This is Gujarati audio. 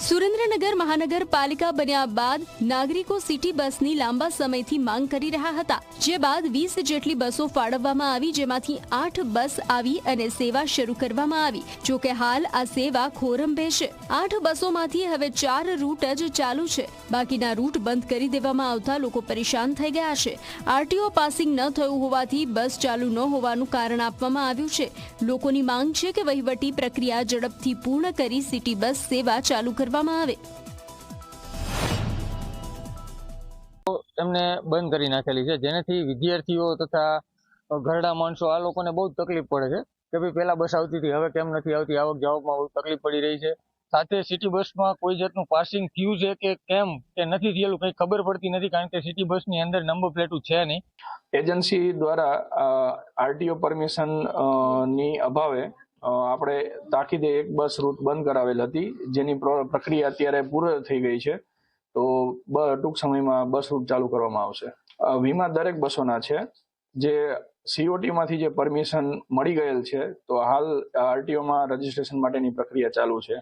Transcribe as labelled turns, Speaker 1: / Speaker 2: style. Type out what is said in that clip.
Speaker 1: સુરેન્દ્રનગર મહાનગરપાલિકા બન્યા બાદ નાગરિકો સિટી બસની લાંબા સમયથી માંગ કરી રહ્યા હતા, જે બાદ 20 જેટલી બસો ફાળવવામાં આવી, જેમાંથી 8 બસ આવી અને સેવા શરૂ કરવામાં આવી। જો કે હાલ આ સેવા ખોરંભે છે। 8 બસોમાંથી હવે 4 રૂટ જ ચાલુ છે, બાકીના રૂટ બંધ કરી દેવામાં આવતા લોકો પરેશાન થઈ ગયા છે। આરટીઓ પાસિંગ ન થયું હોવાથી બસ ચાલુ ન હોવાનું કારણ આપવામાં આવ્યું છે। લોકોની માંગ છે કે વહીવટી પ્રક્રિયા ઝડપથી પૂર્ણ કરી સિટી બસ સેવા ચાલુ કરવામાં આવે।
Speaker 2: એમને બંધ કરી નાખેલી છે, જેનાથી વિદ્યાર્થીઓ તથા ઘરડા માણસો આ લોકોને બહુ તકલીફ પડે છે કે ભાઈ પહેલા બસ આવતી હતી, હવે કેમ નથી આવતી, આવક જાવકમાં બહુ તકલીફ પડી રહી છે। સાથે સિટી બસમાં કોઈ જાતનું પાસિંગ થયું છે કે કેમ કે નથી થયેલું કંઈ ખબર પડતી નથી, કારણ કે સિટી બસની અંદર નંબર પ્લેટો છે નહીં।
Speaker 3: એજન્સી દ્વારા આરટીઓ પરમિશન ની અભાવે આપણે તાકીદે એક બસ રૂટ બંધ કરાવેલ હતી, જેની પ્રક્રિયા અત્યારે પૂર્ણ થઈ ગઈ છે। તો ટૂંક સમયમાં બસ રૂટ ચાલુ કરવામાં આવશે। વીમા દરેક બસોના છે, જે સીઓટી માંથી જે પરમિશન મળી ગયેલ છે, તો હાલ આરટીઓમાં રજીસ્ટ્રેશન માટેની પ્રક્રિયા ચાલુ છે।